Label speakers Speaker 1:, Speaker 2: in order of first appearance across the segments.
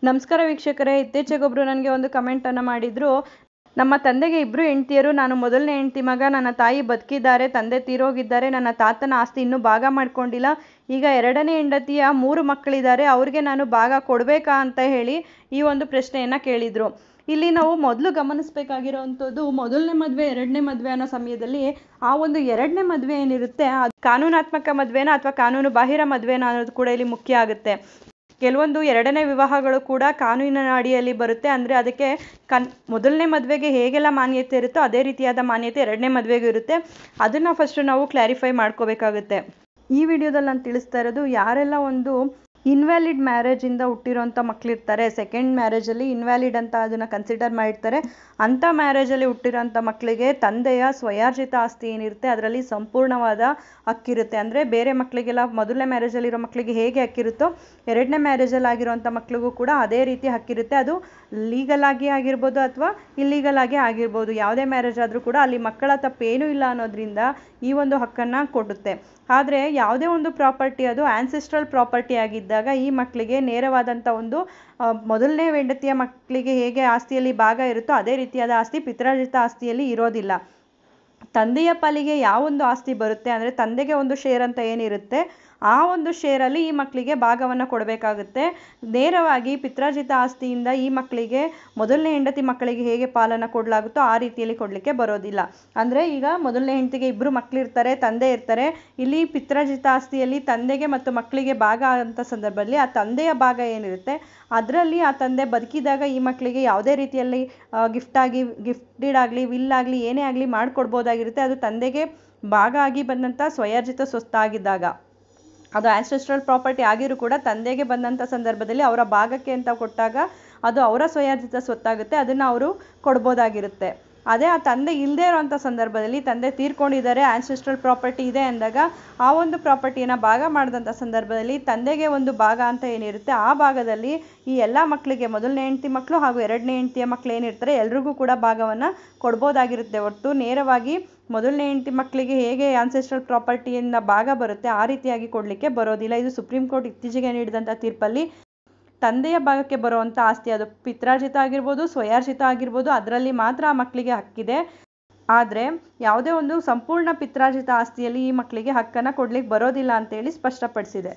Speaker 1: ನಮಸ್ಕಾರ ವೀಕ್ಷಕರೇ, ಇತ್ತೀಚೆಗೊಬ್ಬರು ನನಗೆ ಒಂದು ಕಮೆಂಟನ್ನು ಮಾಡಿದರು. ನಮ್ಮ ತಂದೆಗೆ ಇಬ್ಬರು ಹೆಂಡತಿಯರು. ನಾನು ಮೊದಲನೇ ಹೆಂಡತಿ ಮಗ. ನನ್ನ ತಾಯಿ ಬದುಕಿದ್ದಾರೆ, ತಂದೆ ತೀರೋಗಿದ್ದಾರೆ. ನನ್ನ ತಾತನ ಆಸ್ತಿ ಇನ್ನೂ ಭಾಗ ಮಾಡ್ಕೊಂಡಿಲ್ಲ. ಈಗ ಎರಡನೇ ಹೆಂಡತಿಯ 3 ಮಕ್ಕಳಿದ್ದಾರೆ, ಅವ್ರಿಗೆ ನಾನು ಭಾಗ ಕೊಡಬೇಕಾ ಅಂತ ಹೇಳಿ ಈ ಒಂದು ಪ್ರಶ್ನೆಯನ್ನು ಕೇಳಿದರು. ಇಲ್ಲಿ ನಾವು ಮೊದಲು ಗಮನಿಸಬೇಕಾಗಿರೋವಂಥದ್ದು, ಮೊದಲನೇ ಮದುವೆ ಎರಡನೇ ಮದುವೆ ಅನ್ನೋ ಸಮಯದಲ್ಲಿ ಆ ಒಂದು ಎರಡನೇ ಮದುವೆ ಏನಿರುತ್ತೆ ಅದು ಕಾನೂನಾತ್ಮಕ ಮದುವೆನ ಅಥವಾ ಕಾನೂನು ಬಾಹಿರ ಮದುವೆನ ಅನ್ನೋದು ಕೂಡ ಇಲ್ಲಿ ಮುಖ್ಯ ಆಗುತ್ತೆ. ಕೆಲವೊಂದು ಎರಡನೇ ವಿವಾಹಗಳು ಕೂಡ ಕಾನೂನಿನ ಅಡಿಯಲ್ಲಿ ಬರುತ್ತೆ. ಅಂದರೆ ಅದಕ್ಕೆ ಮೊದಲನೇ ಮದುವೆಗೆ ಹೇಗೆಲ್ಲ ಮಾನ್ಯತೆ ಇರುತ್ತೋ ಅದೇ ರೀತಿಯಾದ ಮಾನ್ಯತೆ ಎರಡನೇ ಮದುವೆಗೂ ಇರುತ್ತೆ. ಅದನ್ನು ಫಸ್ಟು ನಾವು ಕ್ಲಾರಿಫೈ ಮಾಡ್ಕೋಬೇಕಾಗುತ್ತೆ. ಈ ವಿಡಿಯೋದಲ್ಲಿ ನಾನು ತಿಳಿಸ್ತಾ ಇರೋದು, ಯಾರೆಲ್ಲ ಒಂದು ಇನ್ವ್ಯಾಲಿಡ್ ಮ್ಯಾರೇಜಿಂದ ಹುಟ್ಟಿರೋಂಥ ಮಕ್ಕಳಿರ್ತಾರೆ, ಸೆಕೆಂಡ್ ಮ್ಯಾರೇಜಲ್ಲಿ ಇನ್ವ್ಯಾಲಿಡ್ ಅಂತ ಅದನ್ನು ಕನ್ಸಿಡರ್ ಮಾಡಿರ್ತಾರೆ, ಅಂಥ ಮ್ಯಾರೇಜಲ್ಲಿ ಹುಟ್ಟಿರೋಂಥ ಮಕ್ಕಳಿಗೆ ತಂದೆಯ ಸ್ವಯಾರ್ಜಿತ ಆಸ್ತಿ ಏನಿರುತ್ತೆ ಅದರಲ್ಲಿ ಸಂಪೂರ್ಣವಾದ ಹಕ್ಕಿರುತ್ತೆ. ಅಂದರೆ ಬೇರೆ ಮಕ್ಕಳಿಗೆಲ್ಲ ಮೊದಲನೇ ಮ್ಯಾರೇಜಲ್ಲಿರೋ ಮಕ್ಕಳಿಗೆ ಹೇಗೆ ಹಕ್ಕಿರುತ್ತೋ ಎರಡನೇ ಮ್ಯಾರೇಜಲ್ಲಿ ಆಗಿರೋಂಥ ಮಕ್ಕಳಿಗೂ ಕೂಡ ಅದೇ ರೀತಿ ಹಕ್ಕಿರುತ್ತೆ. ಅದು ಲೀಗಲ್ ಆಗಿ ಆಗಿರ್ಬೋದು ಅಥವಾ ಇಲ್ಲೀಗಲ್ ಆಗಿ ಆಗಿರ್ಬೋದು, ಯಾವುದೇ ಮ್ಯಾರೇಜ್ ಆದರೂ ಕೂಡ ಅಲ್ಲಿ ಮಕ್ಕಳ ತಪ್ಪೇನೂ ಇಲ್ಲ ಅನ್ನೋದ್ರಿಂದ ಈ ಒಂದು ಹಕ್ಕನ್ನು ಕೊಡುತ್ತೆ. ಆದರೆ ಯಾವುದೇ ಒಂದು ಪ್ರಾಪರ್ಟಿ ಅದು ಆನ್ಸೆಸ್ಟ್ರಲ್ ಪ್ರಾಪರ್ಟಿ ಆಗಿದ್ದಾಗ ಈ ಮಕ್ಕಳಿಗೆ ನೇರವಾದಂಥ ಒಂದು ಮೊದಲನೇ ಹೆಂಡತಿಯ ಮಕ್ಕಳಿಗೆ ಹೇಗೆ ಆಸ್ತಿಯಲ್ಲಿ ಭಾಗ ಇರುತ್ತೋ ಅದೇ ರೀತಿಯಾದ ಆಸ್ತಿ ಪಿತ್ರಾರ್ಜಿತ ಆಸ್ತಿಯಲ್ಲಿ ಇರೋದಿಲ್ಲ. ತಂದೆಯ ಪಾಲಿಗೆ ಯಾವೊಂದು ಆಸ್ತಿ ಬರುತ್ತೆ ಅಂದರೆ ತಂದೆಗೆ ಒಂದು ಶೇರ್ ಅಂತ ಏನಿರುತ್ತೆ ಆ ಒಂದು ಶೇರಲ್ಲಿ ಈ ಮಕ್ಕಳಿಗೆ ಭಾಗವನ್ನು ಕೊಡಬೇಕಾಗುತ್ತೆ. ನೇರವಾಗಿ ಪಿತ್ರಾರ್ಜಿತ ಆಸ್ತಿಯಿಂದ ಈ ಮಕ್ಕಳಿಗೆ ಮೊದಲನೇ ಹೆಂಡತಿ ಮಕ್ಕಳಿಗೆ ಹೇಗೆ ಪಾಲನ್ನು ಕೊಡಲಾಗುತ್ತೋ ಆ ರೀತಿಯಲ್ಲಿ ಕೊಡಲಿಕ್ಕೆ ಬರೋದಿಲ್ಲ. ಅಂದರೆ ಈಗ ಮೊದಲನೇ ಹೆಂಡತಿಗೆ 2 ಮಕ್ಕಳಿರ್ತಾರೆ, ತಂದೆ ಇರ್ತಾರೆ. ಇಲ್ಲಿ ಪಿತ್ರಾರ್ಜಿತ ಆಸ್ತಿಯಲ್ಲಿ ತಂದೆಗೆ ಮತ್ತು ಮಕ್ಕಳಿಗೆ ಭಾಗ ಅಂತ ಸಂದರ್ಭದಲ್ಲಿ ಆ ತಂದೆಯ ಭಾಗ ಏನಿರುತ್ತೆ ಅದರಲ್ಲಿ ಆ ತಂದೆ ಬದುಕಿದಾಗ ಈ ಮಕ್ಕಳಿಗೆ ಯಾವುದೇ ರೀತಿಯಲ್ಲಿ ಗಿಫ್ಟೆಡ್ ಆಗಲಿ ವಿಲ್ ಆಗಲಿ ಏನೇ ಆಗಲಿ ಮಾಡಿಕೊಡ್ಬೋದಾಗಿರುತ್ತೆ. ಅದು ತಂದೆಗೆ ಭಾಗ ಆಗಿ ಬಂದಂಥ ಸ್ವಯಾರ್ಜಿತ ಸ್ವತ್ತಾಗಿದ್ದಾಗ, ಅದು ಆನ್ಸೆಸ್ಟ್ರಲ್ ಪ್ರಾಪರ್ಟಿ ಆಗಿರೂ ಕೂಡ ತಂದೆಗೆ ಬಂದಂಥ ಸಂದರ್ಭದಲ್ಲಿ ಅವರ ಭಾಗಕ್ಕೆ ಅಂತ ಕೊಟ್ಟಾಗ ಅದು ಅವರ ಸ್ವಯಾರ್ಜಿತ ಸ್ವತ್ತಾಗುತ್ತೆ, ಅದನ್ನು ಅವರು ಕೊಡ್ಬೋದಾಗಿರುತ್ತೆ. ಅದೇ ಆ ತಂದೆ ಇಲ್ಲದೇ ಇರೋವಂಥ ಸಂದರ್ಭದಲ್ಲಿ ತಂದೆ ತೀರ್ಕೊಂಡಿದ್ದಾರೆ, ಆನ್ಸೆಸ್ಟ್ರಲ್ ಪ್ರಾಪರ್ಟಿ ಇದೆ ಅಂದಾಗ ಆ ಒಂದು ಪ್ರಾಪರ್ಟಿಯನ್ನು ಭಾಗ ಮಾಡಿದಂಥ ಸಂದರ್ಭದಲ್ಲಿ ತಂದೆಗೆ ಒಂದು ಭಾಗ ಅಂತ ಏನಿರುತ್ತೆ ಆ ಭಾಗದಲ್ಲಿ ಈ ಎಲ್ಲ ಮಕ್ಕಳಿಗೆ ಮೊದಲನೇ ಹೆಂಡತಿ ಮಕ್ಕಳು ಹಾಗೂ ಎರಡನೇ ಹೆಂಡತಿಯ ಮಕ್ಕಳು ಏನಿರ್ತಾರೆ ಎಲ್ರಿಗೂ ಕೂಡ ಭಾಗವನ್ನು ಕೊಡ್ಬೋದಾಗಿರುತ್ತೆ. ಹೊರತು ನೇರವಾಗಿ ಮೊದಲನೇ ಹೆಂಡತಿ ಮಕ್ಕಳಿಗೆ ಹೇಗೆ ಆನ್ಸೆಸ್ಟ್ರಲ್ ಪ್ರಾಪರ್ಟಿಯಿಂದ ಭಾಗ ಬರುತ್ತೆ ಆ ರೀತಿಯಾಗಿ ಕೊಡಲಿಕ್ಕೆ ಬರೋದಿಲ್ಲ. ಇದು ಸುಪ್ರೀಂ ಕೋರ್ಟ್ ಇತ್ತೀಚೆಗೆ ನೀಡಿದಂಥ ತೀರ್ಪಲ್ಲಿ ತಂದೆಯ ಭಾಗಕ್ಕೆ ಬರುವಂಥ ಆಸ್ತಿ ಅದು ಪಿತ್ರಾರ್ಜಿತ ಆಗಿರ್ಬೋದು ಸ್ವಯಾರ್ಜಿತ ಆಗಿರ್ಬೋದು ಅದರಲ್ಲಿ ಮಾತ್ರ ಆ ಮಕ್ಕಳಿಗೆ ಹಕ್ಕಿದೆ. ಆದರೆ ಯಾವುದೇ ಒಂದು ಸಂಪೂರ್ಣ ಪಿತ್ರಾರ್ಜಿತ ಆಸ್ತಿಯಲ್ಲಿ ಈ ಮಕ್ಕಳಿಗೆ ಹಕ್ಕನ್ನು ಕೊಡ್ಲಿಕ್ಕೆ ಬರೋದಿಲ್ಲ ಅಂತೇಳಿ ಸ್ಪಷ್ಟಪಡಿಸಿದೆ.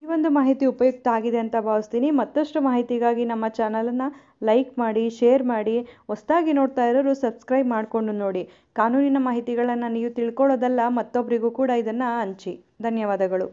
Speaker 1: ಈ ಒಂದು ಮಾಹಿತಿ ಉಪಯುಕ್ತ ಆಗಿದೆ ಅಂತ ಭಾವಿಸ್ತೀನಿ. ಮತ್ತಷ್ಟು ಮಾಹಿತಿಗಾಗಿ ನಮ್ಮ ಚಾನಲನ್ನು ಲೈಕ್ ಮಾಡಿ, ಶೇರ್ ಮಾಡಿ. ಹೊಸದಾಗಿ ನೋಡ್ತಾ ಇರೋರು ಸಬ್ಸ್ಕ್ರೈಬ್ ಮಾಡಿಕೊಂಡು ನೋಡಿ. ಕಾನೂನಿನ ಮಾಹಿತಿಗಳನ್ನು ನೀವು ತಿಳ್ಕೊಳ್ಳೋದಲ್ಲ, ಮತ್ತೊಬ್ಬರಿಗೂ ಕೂಡ ಇದನ್ನು ಹಂಚಿ. ಧನ್ಯವಾದಗಳು.